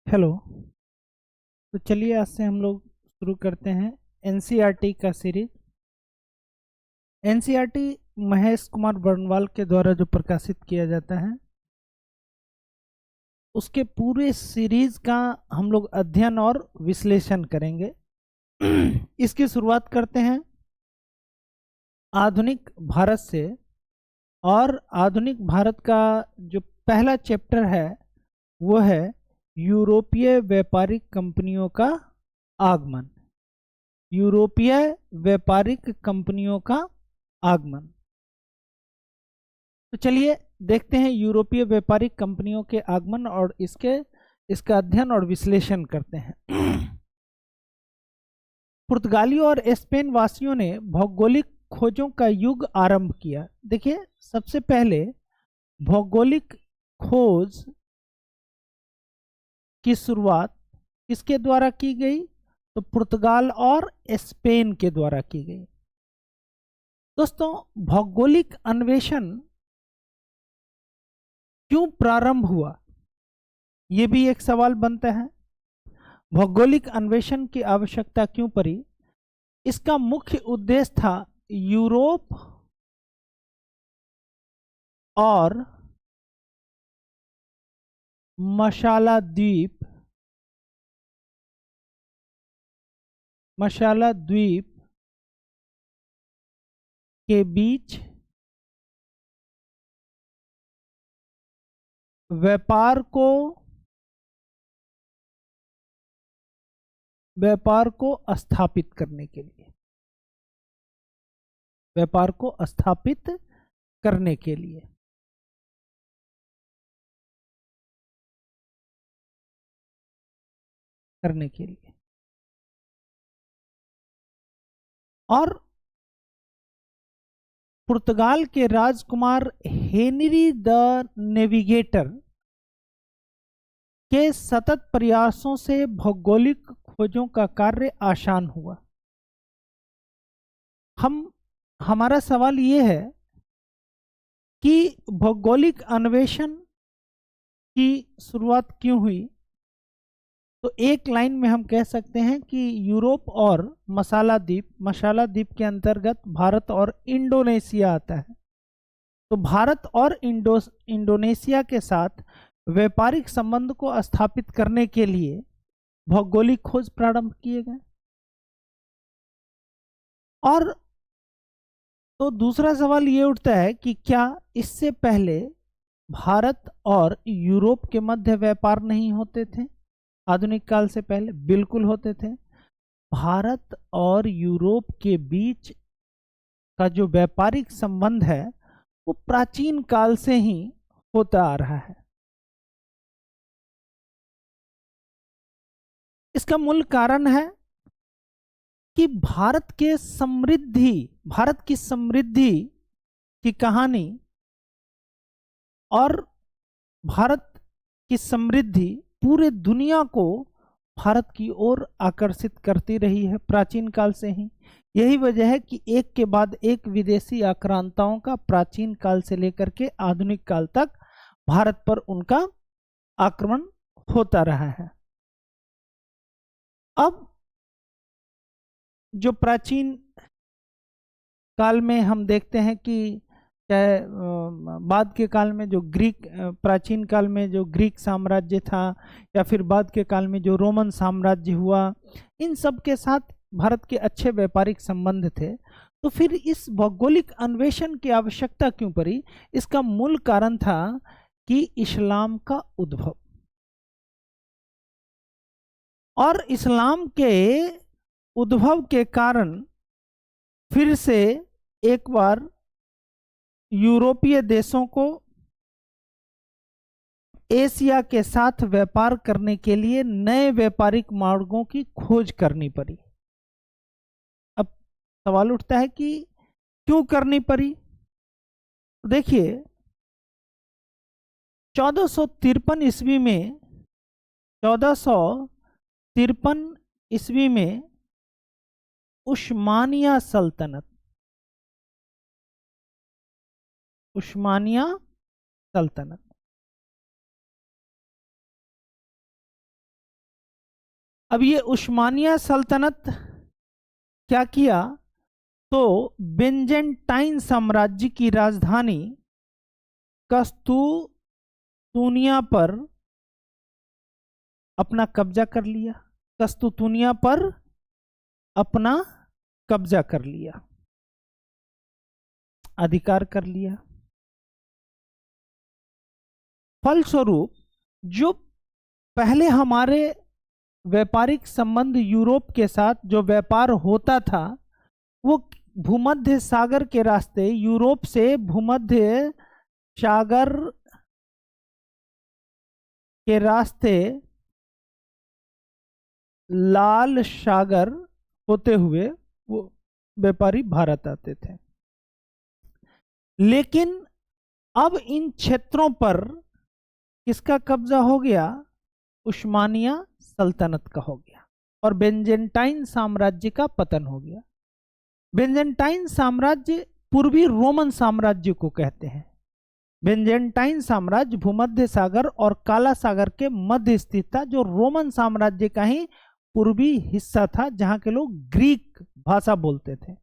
Hello. तो चलिए आज से हम लोग शुरू करते हैं एनसीईआरटी का सीरीज। एनसीईआरटी महेश कुमार बर्नवाल के द्वारा जो प्रकाशित किया जाता है उसके पूरे सीरीज का हम लोग अध्ययन और विश्लेषण करेंगे। इसकी शुरुआत करते हैं आधुनिक भारत से। और आधुनिक भारत का जो पहला चैप्टर है वो है यूरोपीय व्यापारिक कंपनियों का आगमन। यूरोपीय व्यापारिक कंपनियों का आगमन। तो चलिए देखते हैं यूरोपीय व्यापारिक कंपनियों के आगमन और इसका अध्ययन और विश्लेषण करते हैं। पुर्तगालियों और स्पेन वासियों ने भौगोलिक खोजों का युग आरंभ किया। देखिए, सबसे पहले भौगोलिक खोज की शुरुआत किसके द्वारा की गई? तो पुर्तगाल और स्पेन के द्वारा की गई। दोस्तों, भौगोलिक अन्वेषण क्यों प्रारंभ हुआ, यह भी एक सवाल बनता है। भौगोलिक अन्वेषण की आवश्यकता क्यों पड़ी? इसका मुख्य उद्देश्य था यूरोप और मशाला द्वीप के बीच व्यापार को स्थापित करने के लिए। व्यापार को स्थापित करने के लिए। और पुर्तगाल के राजकुमार हेनरी द नेविगेटर के सतत प्रयासों से भौगोलिक खोजों का कार्य आसान हुआ। हमारा सवाल ये है कि भौगोलिक अन्वेषण की शुरुआत क्यों हुई? तो एक लाइन में हम कह सकते हैं कि यूरोप और मसाला द्वीप के अंतर्गत भारत और इंडोनेशिया आता है। तो भारत और इंडोनेशिया के साथ व्यापारिक संबंध को स्थापित करने के लिए भौगोलिक खोज प्रारंभ किए गए। और तो दूसरा सवाल ये उठता है कि क्या इससे पहले भारत और यूरोप के मध्य व्यापार नहीं होते थे? आधुनिक काल से पहले बिल्कुल होते थे। भारत और यूरोप के बीच का जो व्यापारिक संबंध है वो प्राचीन काल से ही होता आ रहा है। इसका मूल कारण है कि भारत की समृद्धि की कहानी और भारत की समृद्धि पूरे दुनिया को भारत की ओर आकर्षित करती रही है प्राचीन काल से ही। यही वजह है कि एक के बाद एक विदेशी आक्रांताओं का प्राचीन काल से लेकर के आधुनिक काल तक भारत पर उनका आक्रमण होता रहा है। अब जो प्राचीन काल में हम देखते हैं कि चाहे बाद के काल में जो प्राचीन काल में जो ग्रीक साम्राज्य था या फिर बाद के काल में जो रोमन साम्राज्य हुआ, इन सब के साथ भारत के अच्छे व्यापारिक संबंध थे। तो फिर इस भौगोलिक अन्वेषण की आवश्यकता क्यों पड़ी? इसका मूल कारण था कि इस्लाम का उद्भव। और इस्लाम के उद्भव के कारण फिर से एक बार यूरोपीय देशों को एशिया के साथ व्यापार करने के लिए नए व्यापारिक मार्गों की खोज करनी पड़ी। अब सवाल उठता है कि क्यों करनी पड़ी? देखिए, 1453 ईस्वी में 1453 ईस्वी में उस्मानिया सल्तनत अब ये उस्मानिया सल्तनत क्या किया, तो बेंजेंटाइन साम्राज्य की राजधानी कस्तूतुनिया पर अपना कब्जा कर लिया, कस्तूतुनिया पर अपना कब्जा कर लिया, अधिकार कर लिया। फलस्वरूप जो पहले हमारे व्यापारिक संबंध यूरोप के साथ जो व्यापार होता था, वो भूमध्य सागर के रास्ते, यूरोप से भूमध्य सागर के रास्ते लाल सागर होते हुए वो व्यापारी भारत आते थे। लेकिन अब इन क्षेत्रों पर किसका कब्जा हो गया? उस्मानिया सल्तनत का हो गया और बेंजेंटाइन साम्राज्य का पतन हो गया। बेंजेंटाइन साम्राज्य पूर्वी रोमन साम्राज्य को कहते हैं। बेंजेंटाइन साम्राज्य भूमध्य सागर और काला सागर के मध्य स्थित था, जो रोमन साम्राज्य का ही पूर्वी हिस्सा था, जहां के लोग ग्रीक भाषा बोलते थे।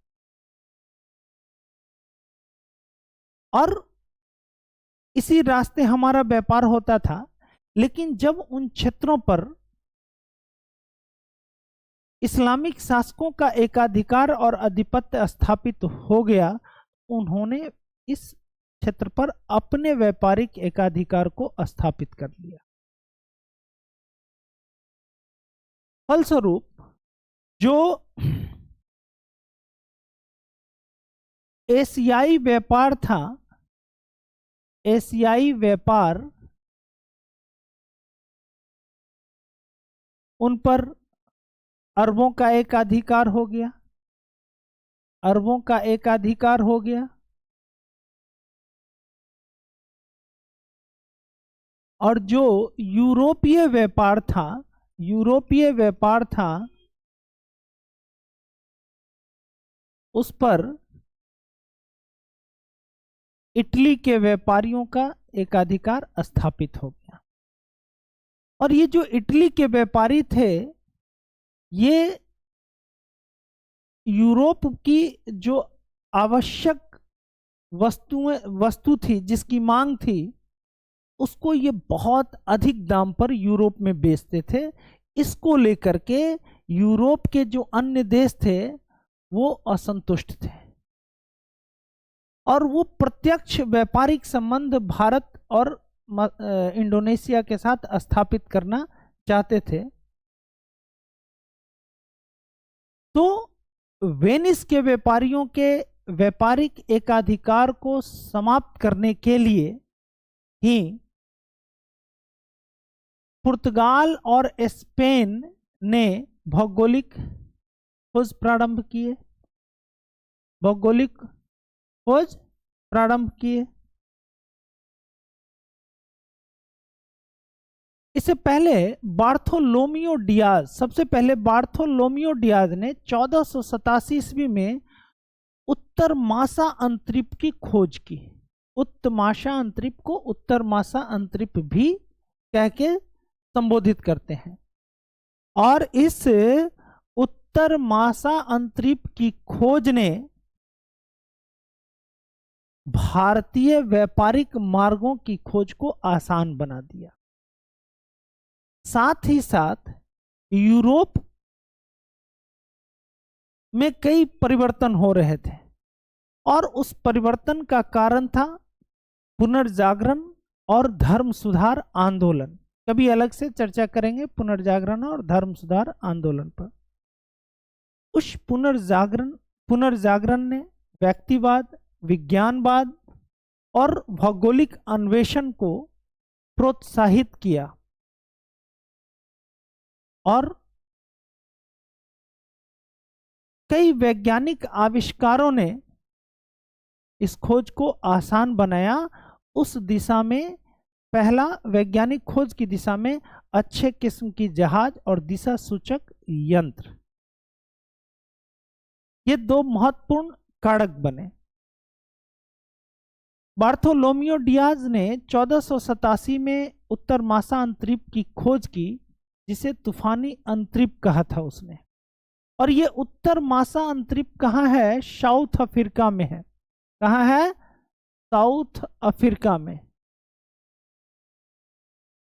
और इसी रास्ते हमारा व्यापार होता था। लेकिन जब उन क्षेत्रों पर इस्लामिक शासकों का एकाधिकार और आधिपत्य स्थापित हो गया, उन्होंने इस क्षेत्र पर अपने व्यापारिक एकाधिकार को स्थापित कर लिया। फलस्वरूप जो एशियाई व्यापार था, एशियाई व्यापार, उन पर अरबों का एकाधिकार हो गया, अरबों का एकाधिकार हो गया। और जो यूरोपीय व्यापार था, यूरोपीय व्यापार था, उस पर इटली के व्यापारियों का एकाधिकार स्थापित हो गया। और ये जो इटली के व्यापारी थे, ये यूरोप की जो आवश्यक वस्तु थी, जिसकी मांग थी, उसको ये बहुत अधिक दाम पर यूरोप में बेचते थे। इसको लेकर के यूरोप के जो अन्य देश थे वो असंतुष्ट थे और वो प्रत्यक्ष व्यापारिक संबंध भारत और इंडोनेशिया के साथ स्थापित करना चाहते थे। तो वेनिस के व्यापारियों के व्यापारिक एकाधिकार को समाप्त करने के लिए ही पुर्तगाल और स्पेन ने भौगोलिक खोज प्रारंभ किए, भौगोलिक खोज प्रारंभ किए। इससे पहले बार्थोलोमियो डियाज, सबसे पहले बार्थोलोमियो डियाज ने 1487 ईस्वी में उत्तर मासा अंतरिप की खोज की। उत्तमाशा अंतरिप को उत्तर मासा अंतरिप भी कह के संबोधित करते हैं। और इस उत्तर मासा अंतरिप की खोज ने भारतीय व्यापारिक मार्गों की खोज को आसान बना दिया। साथ ही साथ यूरोप में कई परिवर्तन हो रहे थे और उस परिवर्तन का कारण था पुनर्जागरण और धर्म सुधार आंदोलन। कभी अलग से चर्चा करेंगे पुनर्जागरण और धर्म सुधार आंदोलन पर। उस पुनर्जागरण ने व्यक्तिवाद, विज्ञानवाद और भौगोलिक अन्वेषण को प्रोत्साहित किया और कई वैज्ञानिक आविष्कारों ने इस खोज को आसान बनाया। उस दिशा में पहला वैज्ञानिक खोज की दिशा में अच्छे किस्म की जहाज और दिशा सूचक यंत्र, ये दो महत्वपूर्ण कारक बने। बार्थोलोमियो डियाज ने 1487 में उत्तर मासा अंतरिप की खोज की, जिसे तूफानी अंतरिप कहा था उसने। और ये उत्तर मासा अंतरिप कहाँ है? साउथ अफ्रीका में है। कहाँ है? साउथ अफ्रीका में।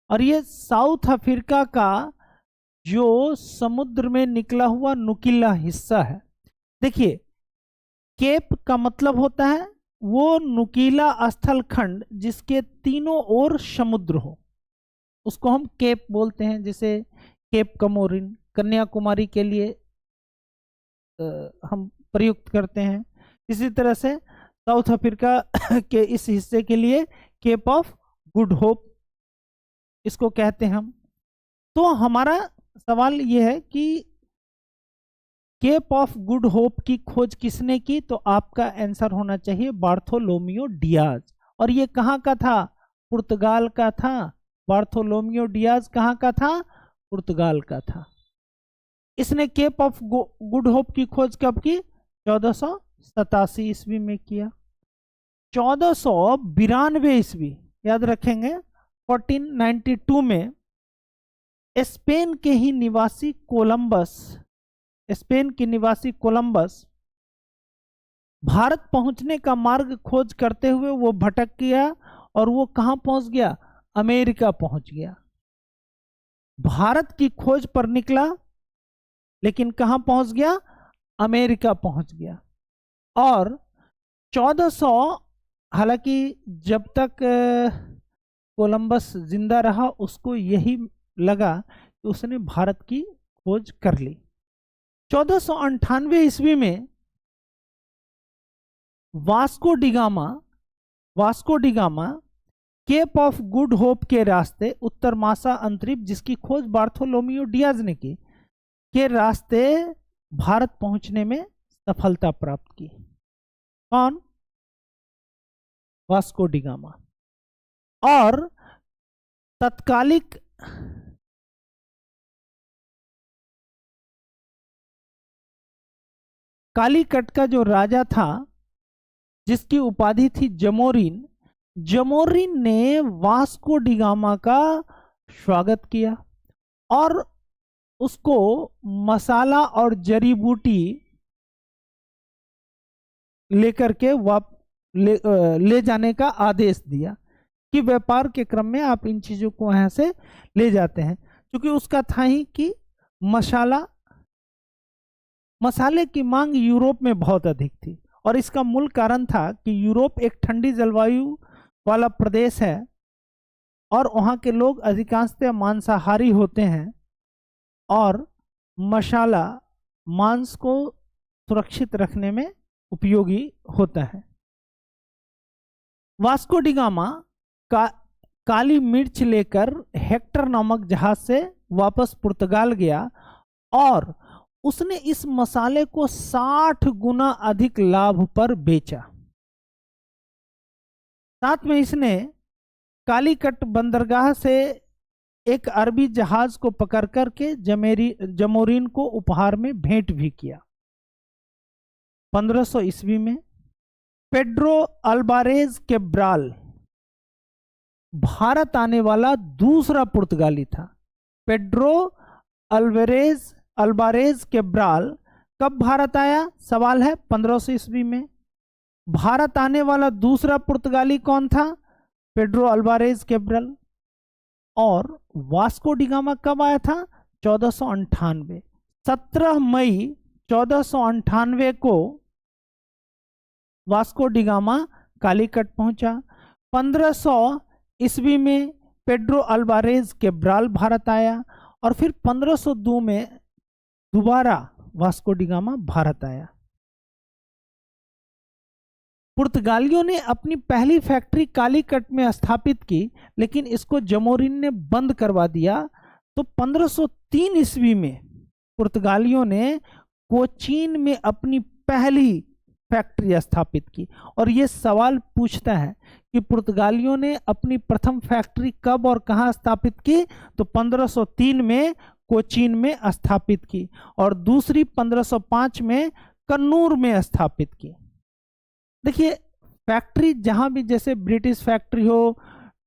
और ये साउथ अफ्रीका का जो समुद्र में निकला हुआ नुकीला हिस्सा है, देखिए केप का मतलब होता है वो नुकीला स्थल खंड जिसके तीनों ओर समुद्र हो, उसको हम केप बोलते हैं। जैसे केप कमोरिन कन्याकुमारी के लिए हम प्रयुक्त करते हैं। इसी तरह से साउथ अफ्रीका के इस हिस्से के लिए केप ऑफ गुड होप इसको कहते हैं हम। तो हमारा सवाल यह है कि केप ऑफ गुड होप की खोज किसने की? तो आपका आंसर होना चाहिए बार्थोलोमियो डियाज। और ये कहाँ का था? पुर्तगाल का था। बार्थोलोमियो डियाज कहाँ का था? पुर्तगाल का था। इसने केप ऑफ गुड होप की खोज कब की? 1487 ईस्वी में किया। 1492 ईस्वी, याद रखेंगे, 1492 में स्पेन के ही निवासी कोलंबस, स्पेन के निवासी कोलंबस भारत पहुंचने का मार्ग खोज करते हुए वो भटक गया और वो कहां पहुंच गया? अमेरिका पहुंच गया। भारत की खोज पर निकला लेकिन कहां पहुंच गया? अमेरिका पहुंच गया। और 1400, हालांकि जब तक कोलंबस जिंदा रहा उसको यही लगा कि उसने भारत की खोज कर ली। 1498 ईस्वी में Vasco da Gama Cape of Good Hope के रास्ते उत्तर मासा अंतरिप, जिसकी खोज बार्थोलोमियो डियाज ने की, के रास्ते भारत पहुंचने में सफलता प्राप्त की। कौन? Vasco da Gama. और तत्कालिक कालीकट का जो राजा था जिसकी उपाधि थी जमोरिन, जमोरिन ने वास्को डिगामा का स्वागत किया और उसको मसाला और जड़ी बूटी लेकर के ले जाने का आदेश दिया कि व्यापार के क्रम में आप इन चीजों को यहां से ले जाते हैं। क्योंकि उसका था ही कि मसाले की मांग यूरोप में बहुत अधिक थी और इसका मूल कारण था कि यूरोप एक ठंडी जलवायु वाला प्रदेश है और वहाँ के लोग अधिकांशतः मांसाहारी होते हैं और मसाला मांस को सुरक्षित रखने में उपयोगी होता है। वास्को डिगामा काली मिर्च लेकर हेक्टर नामक जहाज से वापस पुर्तगाल गया और उसने इस मसाले को 60 गुना अधिक लाभ पर बेचा। साथ में इसने कालीकट बंदरगाह से एक अरबी जहाज को पकड़ करके जमोरिन को उपहार में भेंट भी किया। 1500 ईस्वी में पेड्रो अल्बारेज केब्राल भारत आने वाला दूसरा पुर्तगाली था। पेड्रो अल्बारेज केब्राल कब भारत आया? सवाल है 1500 ईस्वी में। भारत आने वाला दूसरा पुर्तगाली कौन था? पेड्रो अल्बारेज केब्राल। और वास्को डिगामा कब आया था? 1498। 17 मई 1498 को वास्को डिगामा कालीकट पहुंचा। 1500 ईस्वी में पेड्रो अल्बारेज केब्राल भारत आया और फिर 1502 में दोबारा वास्को डिगामा भारत आया। पुर्तगालियों ने अपनी पहली फैक्ट्री कालीकट में स्थापित की लेकिन इसको जमोरिन ने बंद करवा दिया। तो 1503 ईस्वी में पुर्तगालियों ने कोचीन में अपनी पहली फैक्ट्री स्थापित की। और ये सवाल पूछता है कि पुर्तगालियों ने अपनी प्रथम फैक्ट्री कब और कहां स्थापित की? तो 1503 में कोचीन में स्थापित की और दूसरी 1505 में कन्नूर में स्थापित की। देखिए फैक्ट्री जहां भी, जैसे ब्रिटिश फैक्ट्री हो,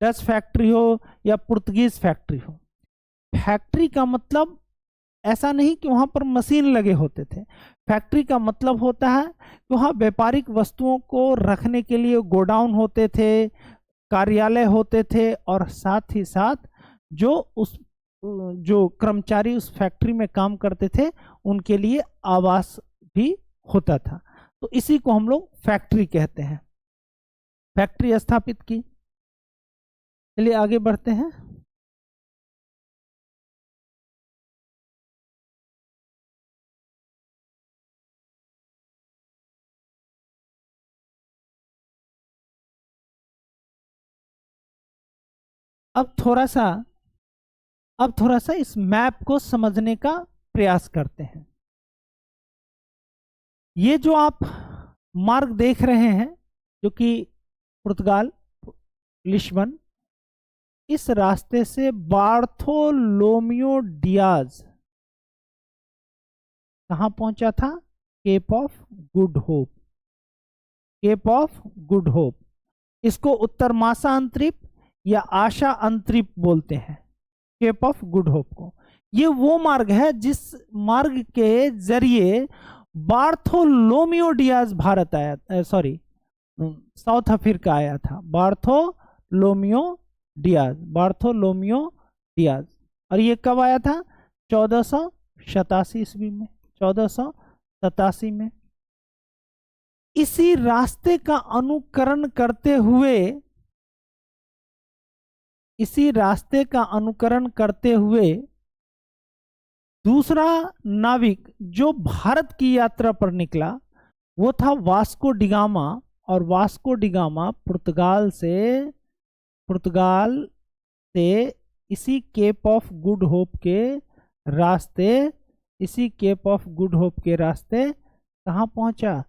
डच फैक्ट्री हो या पुर्तगीज फैक्ट्री हो, फैक्ट्री का मतलब ऐसा नहीं कि वहां पर मशीन लगे होते थे। फैक्ट्री का मतलब होता है कि वहां व्यापारिक वस्तुओं को रखने के लिए गोडाउन होते थे, कार्यालय होते थे, और साथ ही साथ जो उस जो कर्मचारी उस फैक्ट्री में काम करते थे उनके लिए आवास भी होता था। तो इसी को हम लोग फैक्ट्री कहते हैं। फैक्ट्री स्थापित की। चलिए आगे बढ़ते हैं। अब थोड़ा सा अब थोड़ा सा इस मैप को समझने का प्रयास करते हैं। ये जो आप मार्ग देख रहे हैं, जो कि पुर्तगाल, लिस्बन, इस रास्ते से बार्थोलोमियो डियाज कहां पहुंचा था? Cape of Good Hope. Cape of Good Hope, इसको उत्तर मासा अंतरिप या आशा अंतरिप बोलते हैं, केप ऑफ गुड होप को। ये वो मार्ग है जिस मार्ग के जरिए बार्थोलोमियो डियाज भारत आया, सॉरी साउथ अफ्रीका आया था। Bartolomeu Diaz. और ये कब आया था? 1487 ईस्वी में। 1487 में। इसी रास्ते का अनुकरण करते हुए दूसरा नाविक जो भारत की यात्रा पर निकला वो था वास्को डिगामा। और वास्को डिगामा पुर्तगाल से इसी केप ऑफ गुड होप के रास्ते कहाँ पहुंचा?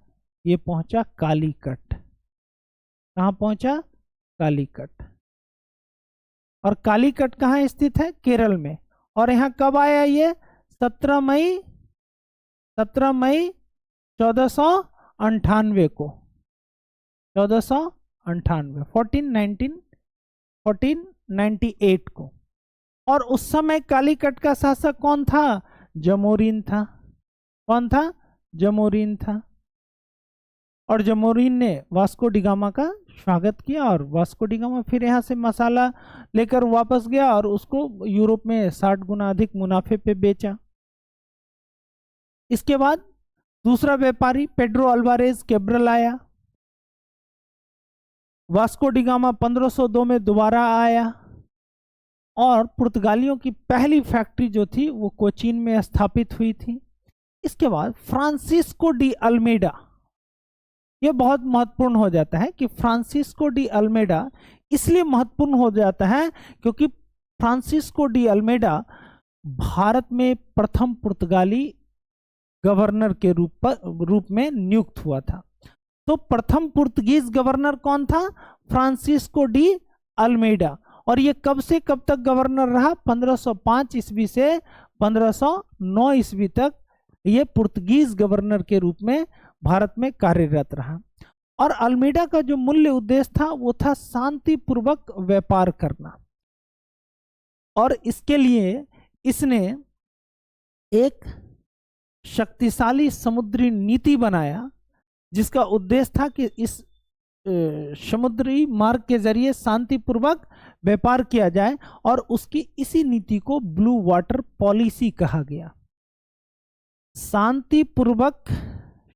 ये पहुंचा कालीकट। कहाँ पहुंचा? कालीकट। और कालीकट कहाँ स्थित है? केरल में। और यहाँ कब आया ये? 17 मई 1498 को। 1498 को। और उस समय कालीकट का शासक कौन था? जमोरिन था। कौन था? जमोरिन था। और जमोरिन ने वास्को डिगामा का स्वागत किया, और वास्को डिगामा फिर यहाँ से मसाला लेकर वापस गया और उसको यूरोप में 60 गुना अधिक मुनाफे पे बेचा। इसके बाद दूसरा व्यापारी पेड्रो अल्वारेज कैब्रल आया। वास्को डिगामा 1502 में दोबारा आया, और पुर्तगालियों की पहली फैक्ट्री जो थी वो कोचीन में स्थापित हुई थी। इसके बाद फ्रांसिस्को डी अल्मेडा, ये बहुत महत्वपूर्ण हो जाता है कि फ्रांसिस्को डी अल्मेडा इसलिए महत्वपूर्ण हो जाता है क्योंकि फ्रांसिस्को डी अल्मेडा भारत में प्रथम पुर्तगाली गवर्नर के रूप में नियुक्त हुआ था। तो प्रथम पुर्तगीज गवर्नर कौन था? Francisco de Almeida. और ये कब से कब तक गवर्नर रहा? 1505 ईस्वी से 1509 ईस्वी तक ये पुर्तगीज गवर्नर के रूप में भारत में कार्यरत रहा। और अल्मेडा का जो मूल्य उद्देश्य था वो था शांतिपूर्वक व्यापार करना। और इसके लिए इसने एक शक्तिशाली समुद्री नीति बनाया जिसका उद्देश्य था कि इस समुद्री मार्ग के जरिए शांतिपूर्वक व्यापार किया जाए, और उसकी इसी नीति को ब्लू वाटर पॉलिसी कहा गया। शांतिपूर्वक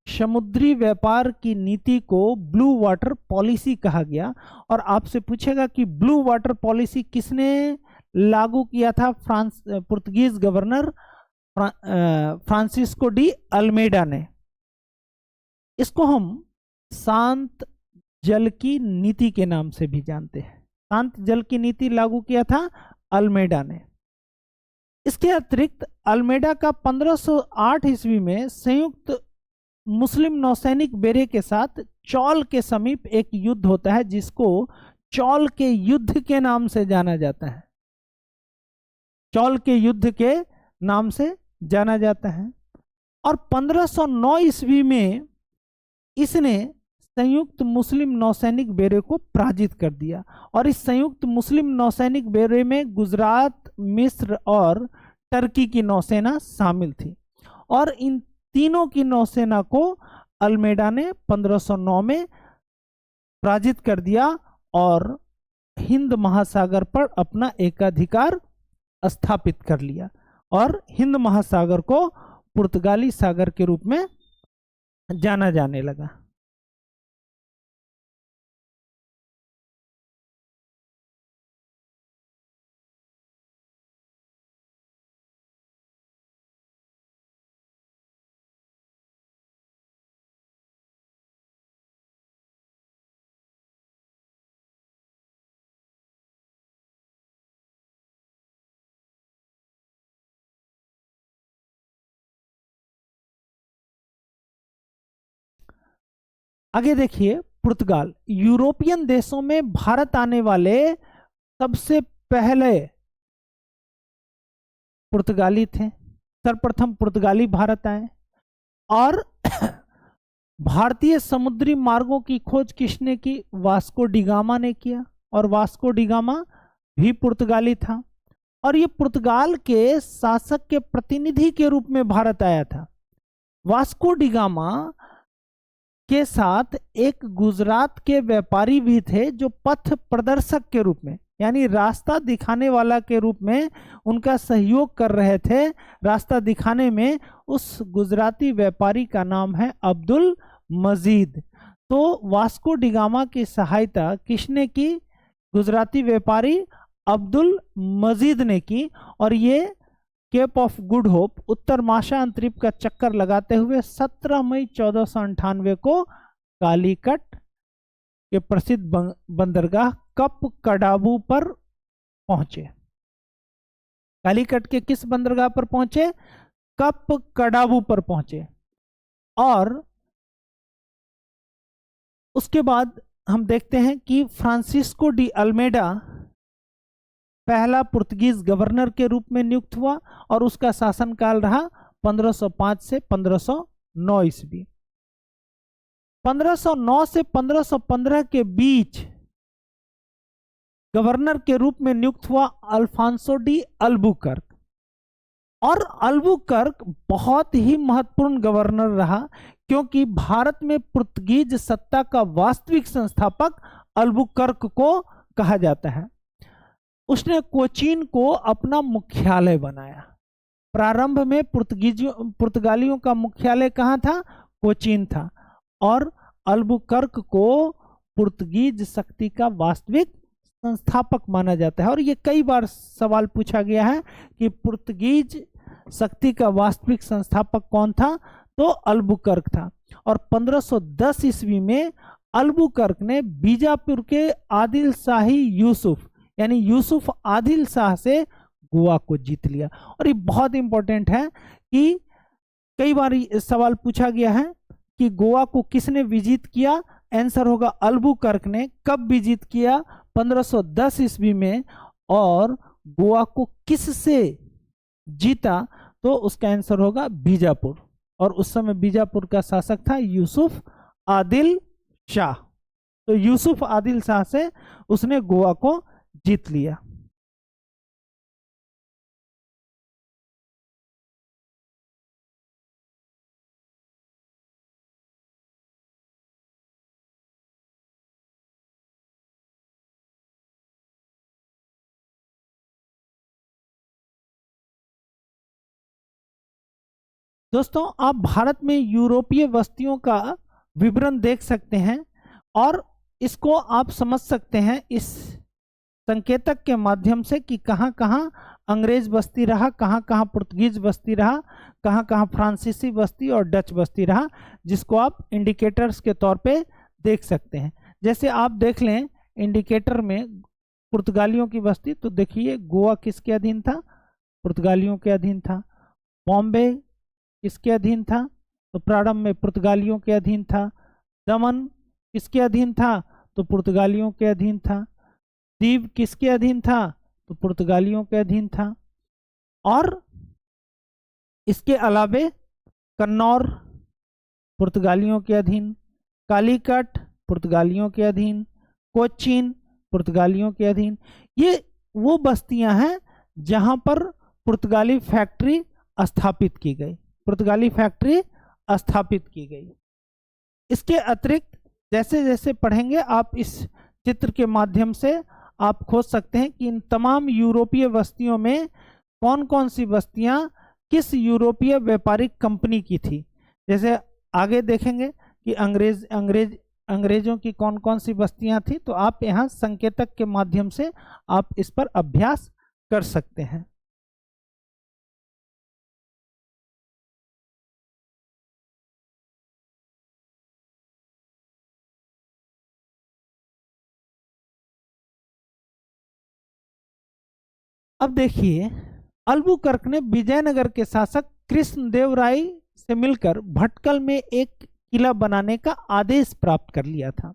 समुद्री व्यापार की नीति को ब्लू वाटर पॉलिसी कहा गया। और आपसे पूछेगा कि ब्लू वाटर पॉलिसी किसने लागू किया था? Portuguese governor Francisco de Almeida ने। इसको हम शांत जल की नीति के नाम से भी जानते हैं। शांत जल की नीति लागू किया था अल्मेडा ने। इसके अतिरिक्त अल्मेडा का 1508 ईस्वी में संयुक्त मुस्लिम नौसैनिक बेरे के साथ चौल के समीप एक युद्ध होता है जिसको चौल के युद्ध के नाम से जाना जाता है। चौल के युद्ध के नाम से जाना जाता है। और 1509 ईस्वी में इसने संयुक्त मुस्लिम नौसैनिक बेरे को पराजित कर दिया। और इस संयुक्त मुस्लिम नौसैनिक बेरे में गुजरात, मिस्र और टर्की की नौसेना शामिल थी। और इन तीनों की नौसेना को अल्मेडा ने 1509 में पराजित कर दिया और हिंद महासागर पर अपना एकाधिकार स्थापित कर लिया और हिंद महासागर को पुर्तगाली सागर के रूप में जाना जाने लगा। आगे देखिए, पुर्तगाल यूरोपियन देशों में भारत आने वाले सबसे पहले पुर्तगाली थे। सर्वप्रथम पुर्तगाली भारत आए। और भारतीय समुद्री मार्गों की खोज किसने की? वास्को डिगामा ने किया। और वास्को डिगामा भी पुर्तगाली था और ये पुर्तगाल के शासक के प्रतिनिधि के रूप में भारत आया था। वास्को डिगामा के साथ एक गुजरात के व्यापारी भी थे जो पथ प्रदर्शक के रूप में, यानी रास्ता दिखाने वाला के रूप में उनका सहयोग कर रहे थे रास्ता दिखाने में। उस गुजराती व्यापारी का नाम है अब्दुल मजीद। तो वास्को डिगामा की सहायता किसने की? गुजराती व्यापारी अब्दुल मजीद ने की। और ये केप ऑफ गुड होप उत्तर महासागरीय का चक्कर लगाते हुए 17 मई 1498 को कालीकट के प्रसिद्ध बंदरगाह कप कडाबू पर पहुंचे। कालीकट के किस बंदरगाह पर पहुंचे? कप कडाबू पर पहुंचे। और उसके बाद हम देखते हैं कि फ्रांसिस्को डी अल्मेडा पहला पुर्तगीज गवर्नर के रूप में नियुक्त हुआ और उसका शासनकाल रहा 1505 से 1509 ईस्वी। 1509 से 1515 के बीच गवर्नर के रूप में नियुक्त हुआ अल्फांसो डी अल्बुकर्क। और अल्बुकर्क बहुत ही महत्वपूर्ण गवर्नर रहा क्योंकि भारत में पुर्तगीज सत्ता का वास्तविक संस्थापक अल्बुकर्क को कहा जाता है। उसने कोचीन को अपना मुख्यालय बनाया। प्रारंभ में पुर्तगालियों का मुख्यालय कहाँ था? कोचीन था। और अल्बुकर्क को पुर्तगीज शक्ति का वास्तविक संस्थापक माना जाता है। और ये कई बार सवाल पूछा गया है कि पुर्तगीज शक्ति का वास्तविक संस्थापक कौन था? तो अल्बुकर्क था। और 1510 ईस्वी में अल्बुकर्क ने बीजापुर के आदिल शाही यूसुफ यानी यूसुफ आदिल शाह से गोवा को जीत लिया। और ये बहुत इंपॉर्टेंट है कि कई बार सवाल पूछा गया है कि गोवा को किसने विजित किया? आंसर होगा अल्बुकर्क ने। कब विजित किया? 1510 ईस्वी में। और गोवा को किससे जीता? तो उसका आंसर होगा बीजापुर। और उस समय बीजापुर का शासक था यूसुफ आदिल शाह। तो यूसुफ आदिल शाह से उसने गोवा को जीत लिया। दोस्तों, आप भारत में यूरोपीय बस्तियों का विवरण देख सकते हैं और इसको आप समझ सकते हैं इस संकेतक के माध्यम से कि कहाँ कहाँ अंग्रेज बस्ती रहा, कहाँ कहाँ पुर्तगीज बस्ती रहा, कहाँ कहाँ फ्रांसीसी बस्ती और डच बस्ती रहा, जिसको आप इंडिकेटर्स के तौर पे देख सकते हैं। जैसे आप देख लें इंडिकेटर में पुर्तगालियों की बस्ती, तो देखिए गोवा किसके अधीन था? पुर्तगालियों के अधीन था। बॉम्बे किसके अधीन था? तो प्रारंभ में पुर्तगालियों के अधीन था। दमन किसके अधीन था? तो पुर्तगालियों के अधीन था। दीव किसके अधीन था? तो पुर्तगालियों के अधीन था। और इसके अलावे कन्नौर पुर्तगालियों के अधीन, कालीकट पुर्तगालियों के अधीन, कोचीन पुर्तगालियों के अधीन। ये वो बस्तियां हैं जहां पर पुर्तगाली फैक्ट्री स्थापित की गई, पुर्तगाली फैक्ट्री स्थापित की गई। इसके अतिरिक्त जैसे जैसे पढ़ेंगे आप इस चित्र के माध्यम से आप खोज सकते हैं कि इन तमाम यूरोपीय बस्तियों में कौन कौन सी बस्तियां किस यूरोपीय व्यापारिक कंपनी की थी। जैसे आगे देखेंगे कि अंग्रेजों की कौन कौन सी बस्तियां थी, तो आप यहाँ संकेतक के माध्यम से आप इस पर अभ्यास कर सकते हैं। अब देखिए, अल्बुकर्क ने विजयनगर के शासक कृष्णदेव राय से मिलकर भटकल में एक किला बनाने का आदेश प्राप्त कर लिया था।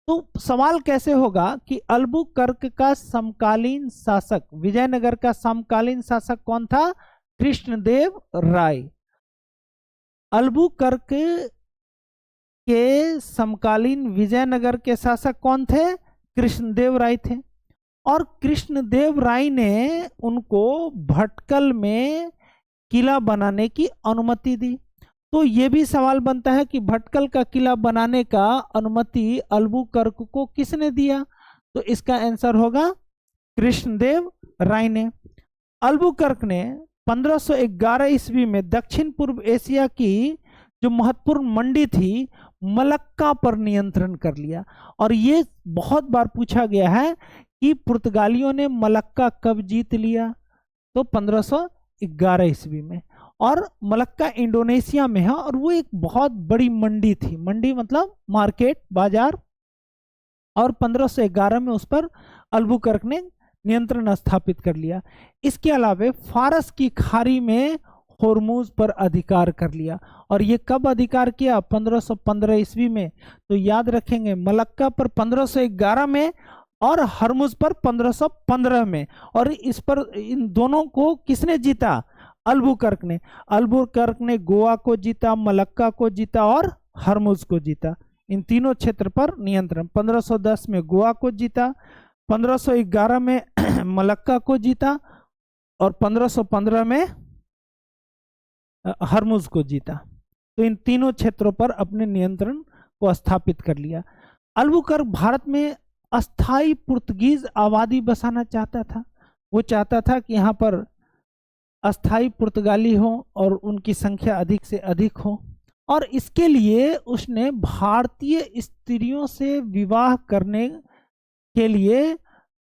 तो सवाल कैसे होगा कि अल्बुकर्क का समकालीन शासक, विजयनगर का समकालीन शासक कौन था? कृष्णदेव राय। अल्बुकर्क के समकालीन विजयनगर के शासक कौन थे? कृष्णदेव राय थे। और कृष्णदेव राय ने उनको भटकल में किला बनाने की अनुमति दी। तो ये भी सवाल बनता है कि भटकल का किला बनाने का अनुमति अल्बुकर्क को किसने दिया? तो इसका आंसर होगा कृष्णदेव राय ने। अल्बुकर्क ने 1511 ईस्वी में दक्षिण पूर्व एशिया की जो महत्वपूर्ण मंडी थी मलक्का पर नियंत्रण कर लिया। और ये बहुत बार पूछा गया है कि पुर्तगालियों ने मलक्का कब जीत लिया? तो 1511 ईस्वी में। और मलक्का इंडोनेशिया में है और वो एक बहुत बड़ी मंडी थी, मंडी मतलब मार्केट, बाजार। और 1511 में उस पर अल्बुकर्क ने नियंत्रण स्थापित कर लिया। इसके अलावा फारस की खाड़ी में होर्मुज पर अधिकार कर लिया। और ये कब अधिकार किया? 1515 ईस्वी में। तो याद रखेंगे, मलक्का पर 1511 में और हरमुज पर 1515 में। और इस पर इन दोनों को किसने जीता? अल्बुकर्क ने। अल्बुकर्क ने गोवा को जीता, मलक्का को जीता और हरमुज को जीता। इन तीनों क्षेत्र पर नियंत्रण। 1510 में गोवा को जीता, 1511 में मलक्का को जीता और 1515 में हरमुज को जीता। तो इन तीनों क्षेत्रों पर अपने नियंत्रण को स्थापित कर लिया। अल्बुकर्क भारत में अस्थाई पुर्तगीज आबादी बसाना चाहता था। वो चाहता था कि यहाँ पर अस्थाई पुर्तगाली हो और उनकी संख्या अधिक से अधिक हो। और इसके लिए उसने भारतीय स्त्रियों से विवाह करने के लिए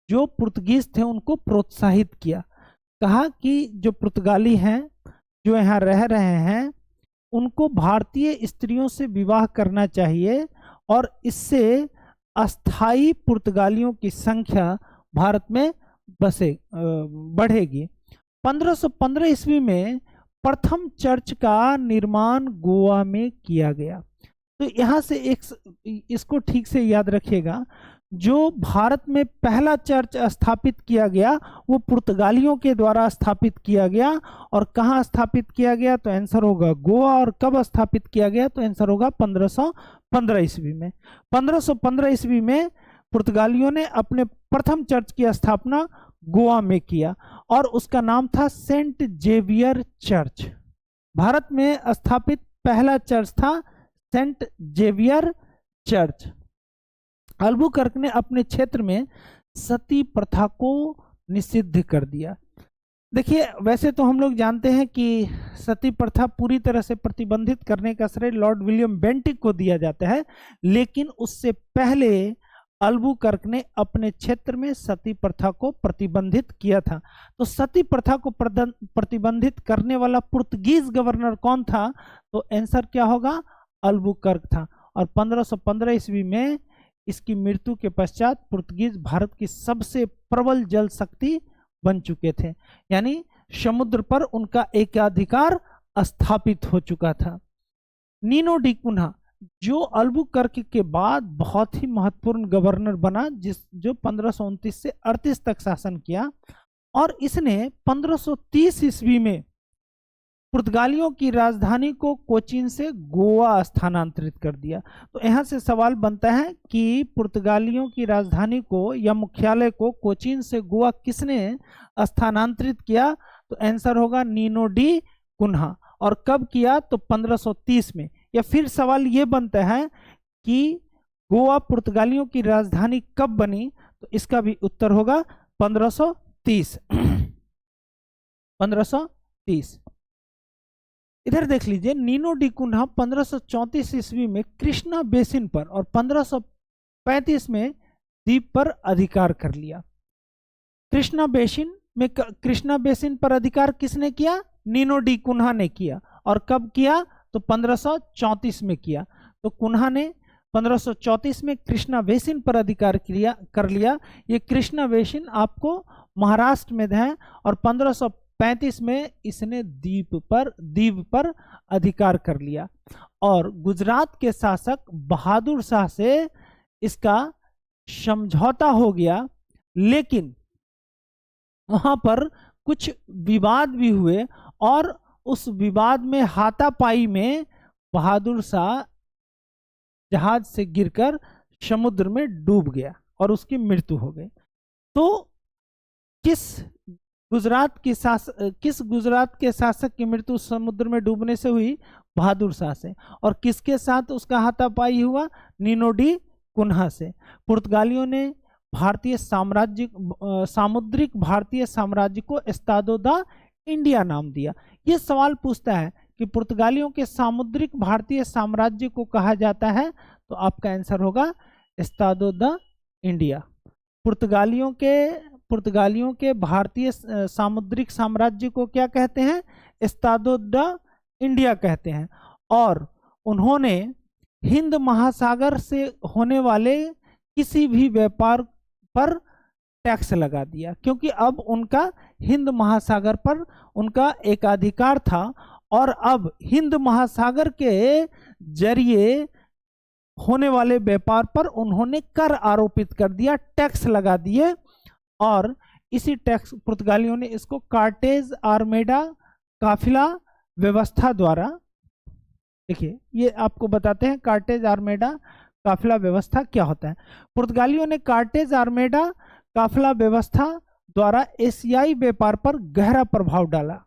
जो पुर्तगीज थे उनको प्रोत्साहित किया। कहा कि जो पुर्तगाली हैं जो यहाँ रह रहे हैं उनको भारतीय स्त्रियों से विवाह करना चाहिए और इससे अस्थाई पुर्तगालियों की संख्या भारत में बढ़ेगी। 1515 ईस्वी में प्रथम चर्च का निर्माण गोवा में किया गया। तो यहाँ से इसको ठीक से याद रखिएगा, जो भारत में पहला चर्च स्थापित किया गया वो पुर्तगालियों के द्वारा स्थापित किया गया। और कहाँ स्थापित किया गया? तो आंसर होगा गोवा। और कब स्थापित किया गया? तो आंसर होगा 1515 ईस्वी में। 1515 ईस्वी में पुर्तगालियों ने अपने प्रथम चर्च की स्थापना गोवा में किया और उसका नाम था सेंट जेवियर चर्च। भारत में स्थापित पहला चर्च था सेंट जेवियर चर्च। अल्बुकर्क ने अपने क्षेत्र में सती प्रथा को निषिद्ध कर दिया। देखिए, वैसे तो हम लोग जानते हैं कि सती प्रथा पूरी तरह से प्रतिबंधित करने का श्रेय लॉर्ड विलियम बेंटिक को दिया जाता है, लेकिन उससे पहले अल्बुकर्क ने अपने क्षेत्र में सती प्रथा को प्रतिबंधित किया था। तो सती प्रथा को प्रतिबंधित करने वाला पुर्तगीज गवर्नर कौन था? तो आंसर क्या होगा? अल्बुकर्क था। और 1515 ईस्वी में इसकी मृत्यु के पश्चात पुर्तगीज भारत की सबसे प्रबल जल शक्ति बन चुके थे, यानी समुद्र पर उनका एकाधिकार स्थापित हो चुका था। नीनो डी कुन्हा जो अल्बुकर्क के बाद बहुत ही महत्वपूर्ण गवर्नर बना, जो 1529 से 38 तक शासन किया। और इसने 1530 ईस्वी में पुर्तगालियों की राजधानी को कोचीन से गोवा स्थानांतरित कर दिया। तो यहाँ से सवाल बनता है कि पुर्तगालियों की राजधानी को या मुख्यालय को कोचीन से गोवा किसने स्थानांतरित किया? तो आंसर होगा नीनो डी कुन्हा। और कब किया? तो 1530 में। या फिर सवाल ये बनता है कि गोवा पुर्तगालियों की राजधानी कब बनी? तो इसका भी उत्तर होगा 1530। 1530। इधर देख लीजिए, नीनो डी कुन्हा 1534 ईस्वी में कृष्णा बेसिन पर और 1535 में द्वीप पर अधिकार कर लिया। कृष्णा बेसिन पर अधिकार किसने किया? नीनो डी कुन्हा ने किया। और कब किया? तो 1534 में किया। तो कुन्हा ने 1534 में कृष्णा बेसिन पर अधिकार कर लिया। ये कृष्णा बेसिन आपको महाराष्ट्र में है। और 1535 में इसने द्वीप पर अधिकार कर लिया। और गुजरात के शासक बहादुर शाह से इसका समझौता हो गया, लेकिन वहां पर कुछ विवाद भी हुए और उस विवाद में हाथापाई में बहादुर शाह जहाज से गिरकर समुद्र में डूब गया और उसकी मृत्यु हो गई। तो किस गुजरात के शासक की मृत्यु समुद्र में डूबने से हुई? बहादुर शाह से। और किसके साथ उसका हाथापाई हुआ? नीनो डी कुन्हा से। पुर्तगालियों ने सामुद्रिक भारतीय साम्राज्य को एस्तादो दा इंडिया नाम दिया। ये सवाल पूछता है कि पुर्तगालियों के सामुद्रिक भारतीय साम्राज्य को कहा जाता है, तो आपका आंसर होगा एस्तादो दा इंडिया। पुर्तगालियों के भारतीय सामुद्रिक साम्राज्य को क्या कहते हैं? एस्तादो दा इंडिया कहते हैं। और उन्होंने हिंद महासागर से होने वाले किसी भी व्यापार पर टैक्स लगा दिया, क्योंकि अब उनका हिंद महासागर पर उनका एकाधिकार था। और अब हिंद महासागर के जरिए होने वाले व्यापार पर उन्होंने कर आरोपित कर दिया, टैक्स लगा दिए। और इसी टैक्स पुर्तगालियों ने इसको कार्टेज आर्मेडा काफिला व्यवस्था द्वारा, देखिए ये आपको बताते हैं कार्टेज आर्मेडा काफिला व्यवस्था क्या होता है। पुर्तगालियों ने कार्टेज आर्मेडा काफिला व्यवस्था द्वारा एशियाई व्यापार पर गहरा प्रभाव डाला।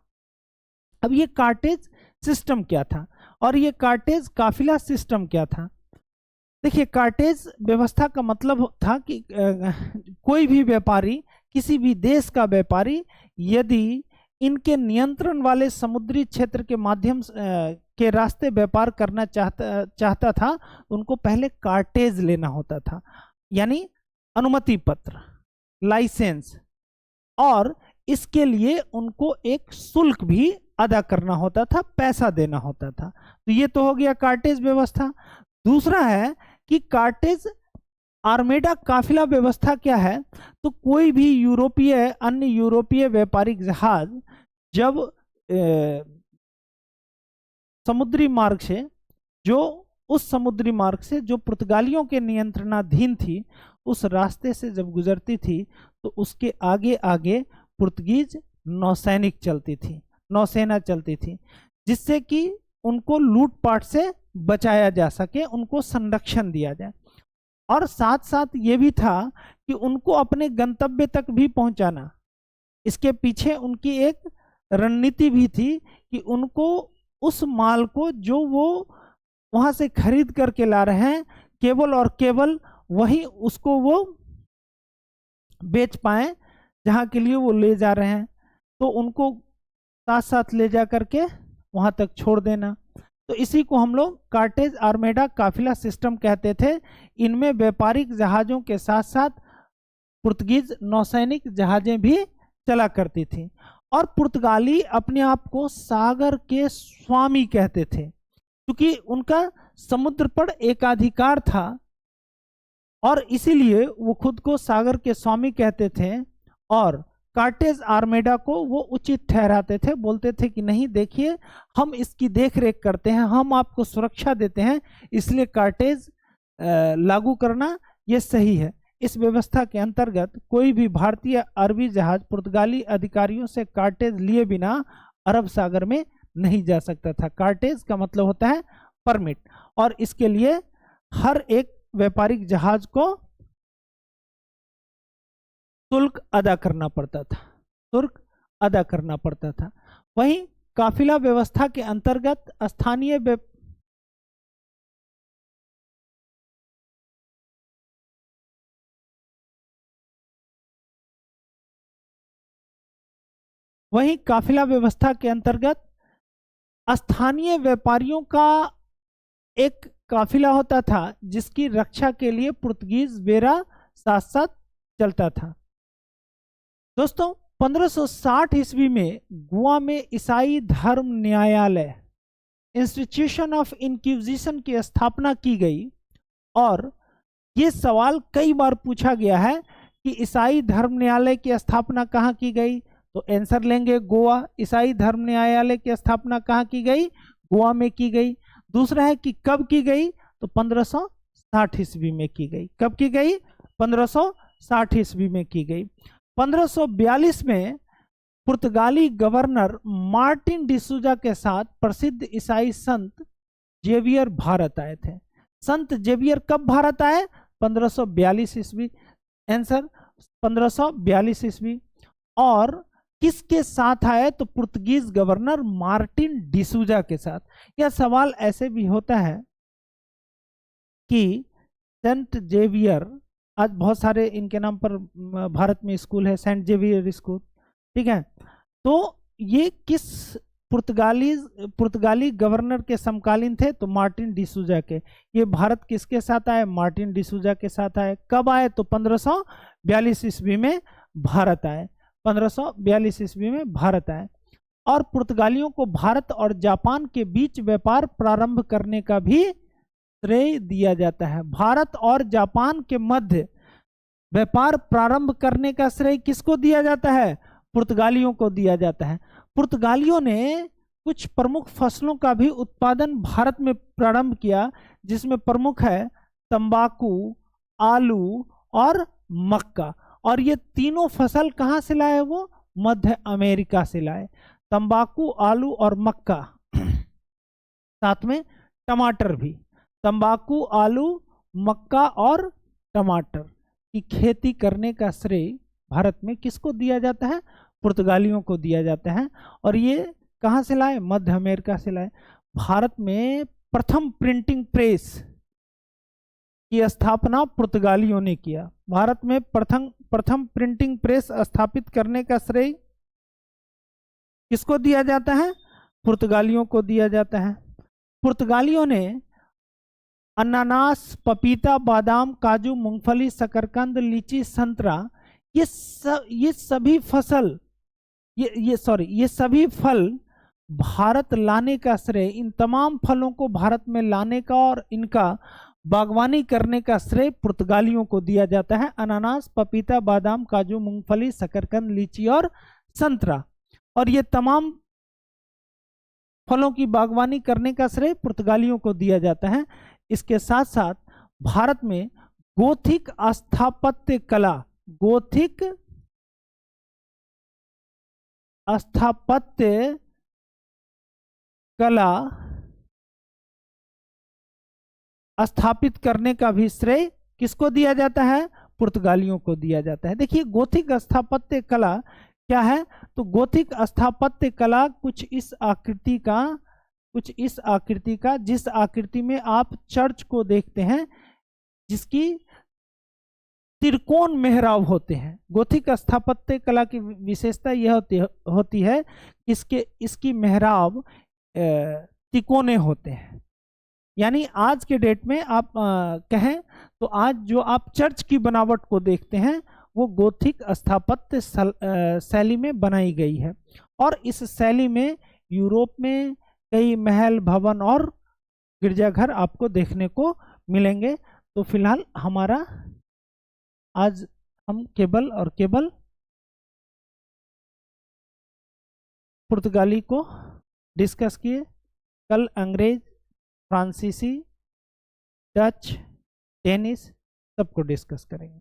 अब ये कार्टेज सिस्टम क्या था और ये कार्टेज काफिला सिस्टम क्या था? देखिए, कार्टेज व्यवस्था का मतलब था कि कोई भी व्यापारी, किसी भी देश का व्यापारी यदि इनके नियंत्रण वाले समुद्री क्षेत्र के माध्यम के रास्ते व्यापार करना चाहता था, उनको पहले कार्टेज लेना होता था, यानी अनुमति पत्र, लाइसेंस। और इसके लिए उनको एक शुल्क भी अदा करना होता था, पैसा देना होता था। तो ये तो हो गया कार्टेज व्यवस्था। दूसरा है कि कार्टेज आर्मेडा काफिला व्यवस्था क्या है? तो कोई भी अन्य यूरोपीय व्यापारिक जहाज जब समुद्री मार्ग से जो पुर्तगालियों के नियंत्रणाधीन थी, उस रास्ते से जब गुजरती थी तो उसके आगे आगे पुर्तगीज नौसेना चलती थी, जिससे कि उनको लूटपाट से बचाया जा सके, उनको संरक्षण दिया जाए। और साथ साथ ये भी था कि उनको अपने गंतव्य तक भी पहुंचाना। इसके पीछे उनकी एक रणनीति भी थी कि उनको उस माल को जो वो वहां से खरीद करके ला रहे हैं, केवल और केवल वही उसको वो बेच पाए जहां के लिए वो ले जा रहे हैं। तो उनको साथ साथ ले जा करके वहां तक छोड़ देना। तो इसी को हम लोग कार्टेज आर्मेडा काफिला सिस्टम कहते थे। इनमें व्यापारिक जहाजों के साथ साथ पुर्तगीज नौसैनिक जहाजें भी चला करती थी। और पुर्तगाली अपने आप को सागर के स्वामी कहते थे, क्योंकि उनका समुद्र पर एकाधिकार था और इसीलिए वो खुद को सागर के स्वामी कहते थे। और कार्टेज आर्मेडा को वो उचित ठहराते थे, बोलते थे कि नहीं, देखिए हम इसकी देखरेख करते हैं, हम आपको सुरक्षा देते हैं, इसलिए कार्टेज लागू करना ये सही है। इस व्यवस्था के अंतर्गत कोई भी भारतीय अरबी जहाज पुर्तगाली अधिकारियों से कार्टेज लिए बिना अरब सागर में नहीं जा सकता था। कार्टेज का मतलब होता है परमिट, और इसके लिए हर एक व्यापारिक जहाज को शुल्क अदा करना पड़ता था, शुल्क अदा करना पड़ता था। वहीं काफिला व्यवस्था के अंतर्गत स्थानीय वहीं काफिला व्यवस्था के अंतर्गत स्थानीय व्यापारियों का एक काफिला होता था जिसकी रक्षा के लिए पुर्तगीज बेरा साथ साथ चलता था। दोस्तों 1560 ईस्वी में गोवा में ईसाई धर्म न्यायालय इंस्टीट्यूशन ऑफ इंक्विजिशन की स्थापना की गई, और ये सवाल कई बार पूछा गया है कि ईसाई धर्म न्यायालय की स्थापना कहाँ की गई, तो आंसर लेंगे गोवा। ईसाई धर्म न्यायालय की स्थापना कहाँ की गई, गोवा में की गई। दूसरा है कि कब की गई, तो 1560 ईस्वी में की गई। कब की गई, 1560 ईस्वी में की गई। 1542 में पुर्तगाली गवर्नर मार्टिन डिसूजा के साथ प्रसिद्ध ईसाई संत जेवियर भारत आए थे। संत जेवियर कब भारत आए, 1542 ईस्वी। आंसर 1542 ईस्वी। और किसके साथ आए, तो पुर्तगीज गवर्नर मार्टिन डिसूजा के साथ। यह सवाल ऐसे भी होता है कि सेंट जेवियर, आज बहुत सारे इनके नाम पर भारत में स्कूल है, सेंट जेवियर स्कूल, ठीक है। तो ये किस पुर्तगाली गवर्नर के समकालीन थे, तो मार्टिन डिसूजा के। ये भारत किसके साथ आए, मार्टिन डिसूजा के साथ आए। कब आए, तो 1542 ईस्वी में भारत आए। 1542 ईस्वी में भारत आए। और पुर्तगालियों को भारत और जापान के बीच व्यापार प्रारंभ करने का भी श्रेय दिया जाता है। भारत और जापान के मध्य व्यापार प्रारंभ करने का श्रेय किसको दिया जाता है, पुर्तगालियों को दिया जाता है। पुर्तगालियों ने कुछ प्रमुख फसलों का भी उत्पादन भारत में प्रारंभ किया, जिसमें प्रमुख है तंबाकू, आलू और मक्का। और ये तीनों फसल कहाँ से लाए, वो मध्य अमेरिका से लाए। तंबाकू, आलू और मक्का, साथ में टमाटर भी। तंबाकू, आलू, मक्का और टमाटर की खेती करने का श्रेय भारत में किसको दिया जाता है, पुर्तगालियों को दिया जाता है। और ये कहाँ से लाए, मध्य अमेरिका से लाए। भारत में प्रथम प्रिंटिंग प्रेस की स्थापना पुर्तगालियों ने किया। भारत में प्रथम प्रिंटिंग प्रेस स्थापित करने का श्रेय किसको दिया जाता है, पुर्तगालियों को दिया जाता है। पुर्तगालियों ने अनानास, पपीता, बादाम, काजू, मूंगफली, शकरकंद, लीची, संतरा, ये सभी फल भारत लाने का श्रेय, इन तमाम फलों को भारत में लाने का और इनका बागवानी करने का श्रेय पुर्तगालियों को दिया जाता है। अनानास, पपीता, बादाम, काजू, मूंगफली, शकरकंद, लीची और संतरा, और ये तमाम फलों की बागवानी करने का श्रेय पुर्तगालियों को दिया जाता है। इसके साथ साथ भारत में गोथिक स्थापत्य कला, गोथिक स्थापत्य कला स्थापित करने का भी श्रेय किसको दिया जाता है, पुर्तगालियों को दिया जाता है। देखिए गोथिक स्थापत्य कला क्या है, तो गोथिक स्थापत्य कला कुछ इस आकृति का, जिस आकृति में आप चर्च को देखते हैं, जिसकी त्रिकोण मेहराब होते हैं। गोथिक स्थापत्य कला की विशेषता यह होती है, इसकी मेहराब तिकोने होते हैं। यानी आज के डेट में आप कहें तो आज जो आप चर्च की बनावट को देखते हैं वो गोथिक स्थापत्य शैली में बनाई गई है। और इस शैली में यूरोप में कई महल, भवन और गिरजाघर आपको देखने को मिलेंगे। तो फिलहाल हमारा आज हम केवल पुर्तगाली को डिस्कस किए। कल अंग्रेज, फ्रांसीसी, डच, डेनिश सबको डिस्कस करेंगे।